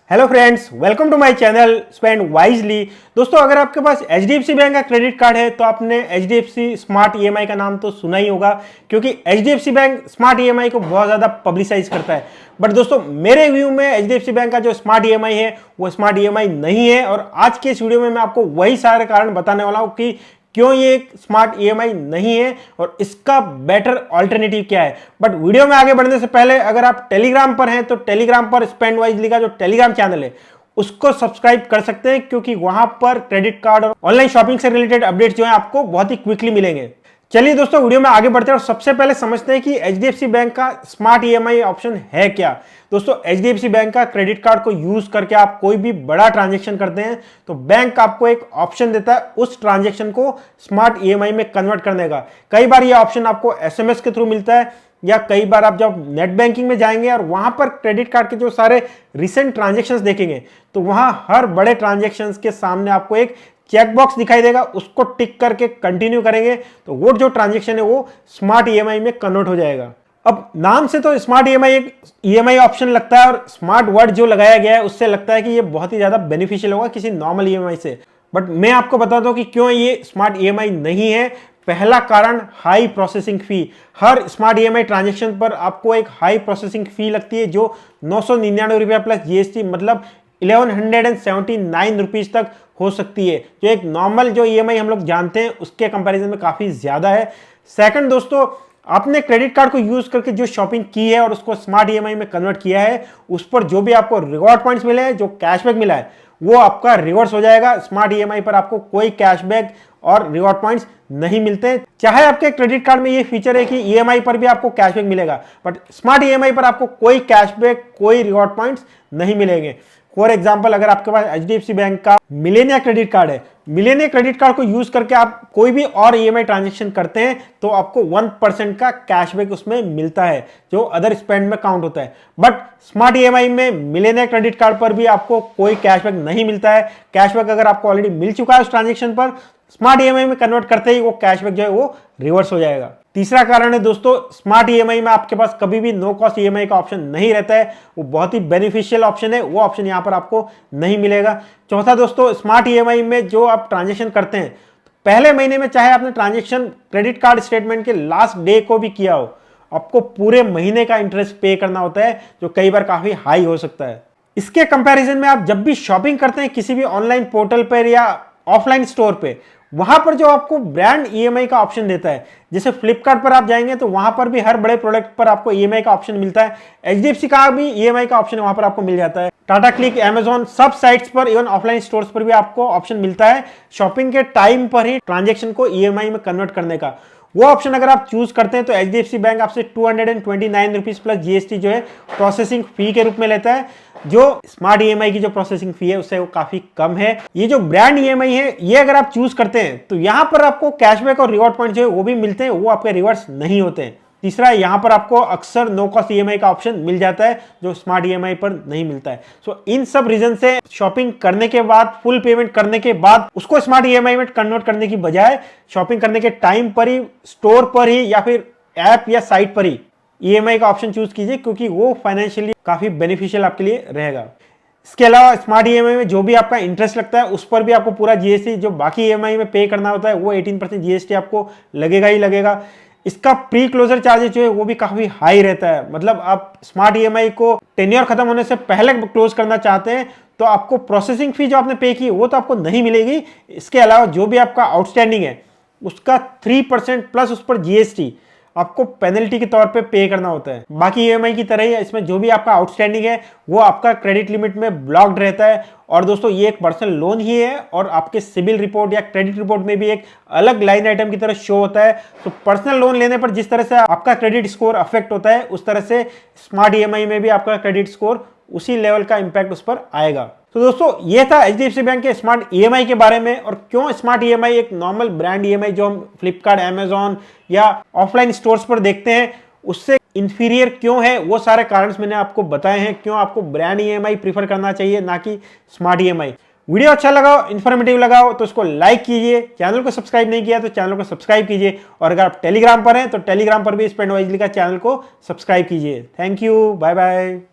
Hello friends, welcome to my channel spend wisely. दोस्तों, अगर आपके पास एचडीएफसी बैंक का क्रेडिट कार्ड है तो आपने एचडीएफसी स्मार्ट ईएमआई का नाम तो सुना ही होगा, क्योंकि एचडीएफसी बैंक स्मार्ट ईएमआई को बहुत ज़्यादा पब्लिसाइज करता है। बट दोस्तों, मेरे व्यू में एचडीएफसी बैंक का जो स्मार्ट ईएमआई है वो स्मार्ट ईएमआई नहीं है। और आज के इस वीडियो में मैं आपको वही सारे कारण बताने वाला हूँ कि क्यों ये एक स्मार्ट ईएमआई नहीं है और इसका बेटर ऑल्टरनेटिव क्या है। बट वीडियो में आगे बढ़ने से पहले अगर आप टेलीग्राम पर हैं तो टेलीग्राम पर स्पेंड वाइजली का जो टेलीग्राम चैनल है उसको सब्सक्राइब कर सकते हैं, क्योंकि वहां पर क्रेडिट कार्ड और ऑनलाइन शॉपिंग से रिलेटेड अपडेट्स जो है आपको बहुत ही क्विकली मिलेंगे। चलिए दोस्तों, वीडियो में आगे बढ़ते हैं और सबसे पहले समझते हैं कि एचडीएफसी बैंक का स्मार्ट ईएमआई ऑप्शन है क्या। दोस्तों, एचडीएफसी बैंक का क्रेडिट कार्ड को यूज करके आप कोई भी बड़ा ट्रांजैक्शन करते हैं तो बैंक आपको एक ऑप्शन देता है उस ट्रांजैक्शन को स्मार्ट ईएमआई में कन्वर्ट करने का। कई बार यह ऑप्शन आपको एसएमएस के थ्रू मिलता है, या कई बार आप जब नेट बैंकिंग में जाएंगे और वहां पर क्रेडिट कार्ड के जो सारे रिसेंट ट्रांजैक्शंस देखेंगे तो वहां हर बड़े ट्रांजैक्शंस के सामने आपको एक चेक बॉक्स दिखाई देगा, उसको टिक करके कंटिन्यू करेंगे तो वो जो ट्रांजैक्शन है वो स्मार्ट ईएमआई में कन्वर्ट हो जाएगा। अब नाम से तो स्मार्ट ईएमआई एक ईएमआई ऑप्शन लगता है और स्मार्ट वर्ड जो लगाया गया है उससे लगता है कि ये बहुत ही ज्यादा बेनिफिशियल होगा किसी नॉर्मल ईएमआई से। बट मैं आपको बताता हूं कि क्यों ये स्मार्ट ईएमआई नहीं है। पहला कारण, हाई प्रोसेसिंग फी। हर स्मार्ट ईएमआई ट्रांजैक्शन पर आपको एक हाई प्रोसेसिंग फी लगती है जो 999 रुपया प्लस जीएसटी, मतलब 1179 रुपीज तक हो सकती है, जो एक नॉर्मल जो ईएमआई हम लोग जानते हैं उसके कंपैरिजन में काफी ज्यादा है। सेकंड दोस्तों, आपने क्रेडिट कार्ड को यूज करके जो शॉपिंग की है और उसको स्मार्ट ईएमआई में कन्वर्ट किया है, उस पर जो भी आपको रिवॉर्ड पॉइंट्स मिले हैं, जो कैशबैक मिला है, वो आपका रिवर्स हो जाएगा। स्मार्ट ईएमआई पर आपको कोई कैशबैक और रिवॉर्ड पॉइंट्स नहीं मिलते। चाहे आपके क्रेडिट कार्ड में ये फीचर है कि ईएमआई पर भी आपको कैशबैक मिलेगा, बट स्मार्ट ईएमआई पर आपको कोई कैशबैक, कोई रिवॉर्ड पॉइंट्स नहीं मिलेंगे। फॉर एग्जाम्पल, अगर आपके पास एचडीएफसी बैंक का मिलेनिया क्रेडिट कार्ड है, मिलेनिया क्रेडिट कार्ड को यूज करके आप कोई भी और ईएमआई ट्रांजैक्शन करते हैं तो आपको 1% का कैशबैक उसमें मिलता है, जो अदर स्पेंड में काउंट होता है। बट स्मार्ट ईएमआई में मिलेनिया क्रेडिट कार्ड पर भी आपको कोई कैशबैक नहीं मिलता है। कैशबैक अगर आपको ऑलरेडी मिल चुका है उस ट्रांजैक्शन पर, स्मार्ट ईएमआई में कन्वर्ट करते ही वो कैशबैक जो है वो रिवर्स हो जाएगा। तीसरा कारण है दोस्तों, स्मार्ट ईएमआई में आपके पास कभी भी नो कॉस्ट ईएमआई का ऑप्शन नहीं रहता है। वो बहुत ही बेनिफिशियल ऑप्शन है, वो ऑप्शन यहां पर आपको नहीं मिलेगा। चौथा दोस्तों, स्मार्ट ईएमआई में जो आप ट्रांजैक्शन करते हैं पहले महीने में, चाहे आपने ट्रांजैक्शन क्रेडिट कार्ड स्टेटमेंट के लास्ट डे को भी किया हो, आपको पूरे महीने का इंटरेस्ट पे करना होता है, जो कई बार काफी हाई हो सकता है। इसके कंपैरिजन में आप जब भी शॉपिंग करते हैं किसी भी ऑनलाइन पोर्टल पर या ऑफलाइन स्टोर पे, वहां पर जो आपको ब्रांड ईएमआई का ऑप्शन देता है, जैसे फ्लिपकार्ट पर आप जाएंगे तो वहां पर भी हर बड़े प्रोडक्ट पर आपको ईएमआई का ऑप्शन मिलता है। एचडीएफसी का भी ईएमआई का ऑप्शन वहां पर आपको मिल जाता है। टाटा क्लिक, अमेजॉन, सब साइट्स पर, इवन ऑफलाइन स्टोर्स पर भी आपको ऑप्शन मिलता है शॉपिंग के टाइम पर ही ट्रांजैक्शन को ईएमआई में कन्वर्ट करने का। वो ऑप्शन अगर आप चूज करते हैं तो एचडीएफसी बैंक आपसे 229 रुपीज प्लस जीएसटी जो है प्रोसेसिंग फी के रूप में लेता है, जो स्मार्ट ईएमआई की जो प्रोसेसिंग फी है उससे वो काफी कम है। ये जो ब्रांड ईएमआई है, ये अगर आप चूज करते हैं तो यहां पर आपको कैशबैक और रिवॉर्ड पॉइंट जो है वो भी मिलते हैं, वो आपके रिवर्स नहीं होते हैं। तीसरा, यहां पर आपको अक्सर नो कॉस्ट ईएमआई का ऑप्शन मिल जाता है, जो स्मार्ट ईएमआई पर नहीं मिलता है। सो इन सब रीजन से शॉपिंग करने के बाद, फुल पेमेंट करने के बाद उसको स्मार्ट ईएमआई में कन्वर्ट करने की बजाय शॉपिंग करने के टाइम पर ही, स्टोर पर ही या फिर ऐप या साइट पर ही ईएमआई का ऑप्शन चूज कीजिए, क्योंकि वो फाइनेंशियली काफी बेनिफिशियल आपके लिए रहेगा। इसके अलावा स्मार्ट ईएमआई में जो भी आपका इंटरेस्ट लगता है उस पर भी आपको पूरा जीएसटी, जो बाकी ईएमआई में पे करना होता है वो 18% जीएसटी आपको लगेगा ही लगेगा। इसका प्री क्लोजर चार्जेस जो है वो भी काफी हाई रहता है, मतलब आप स्मार्ट ईएमआई को टेन्योर खत्म होने से पहले क्लोज करना चाहते हैं तो आपको प्रोसेसिंग फी जो आपने पे की वो तो आपको नहीं मिलेगी। इसके अलावा जो भी आपका आउटस्टैंडिंग है उसका 3% प्लस उस पर जीएसटी आपको पेनल्टी के तौर पे पे करना होता है। बाकी ईएमआई की तरह ही इसमें जो भी आपका आउटस्टैंडिंग है वो आपका क्रेडिट लिमिट में ब्लॉक्ड रहता है। और दोस्तों, ये एक पर्सनल लोन ही है और आपके सिबिल रिपोर्ट या क्रेडिट रिपोर्ट में भी एक अलग लाइन आइटम की तरह शो होता है। तो पर्सनल लोन लेने पर जिस तरह से आपका क्रेडिट स्कोर अफेक्ट होता है, उस तरह से स्मार्ट ईएमआई में भी आपका क्रेडिट स्कोर उसी लेवल का इंपैक्ट उस पर आएगा। तो दोस्तों, ये था एचडीएफसी बैंक के स्मार्ट ईएमआई के बारे में, और क्यों स्मार्ट ईएमआई एक नॉर्मल ब्रांड ईएमआई जो हम फ्लिपकार्ट, अमेजॉन या ऑफलाइन स्टोर्स पर देखते हैं उससे इंफीरियर क्यों है, वो सारे कारण मैंने आपको बताए हैं। क्यों आपको ब्रांड ईएमआई प्रीफर करना चाहिए, ना कि स्मार्ट ईएमआई। वीडियो अच्छा लगा, इन्फॉर्मेटिव लगा तो इसको लाइक कीजिए। चैनल को सब्सक्राइब नहीं किया तो चैनल को सब्सक्राइब कीजिए, और अगर आप टेलीग्राम पर हैं तो टेलीग्राम पर भी स्पेंड वाइजली का चैनल को सब्सक्राइब कीजिए। Thank you, bye bye.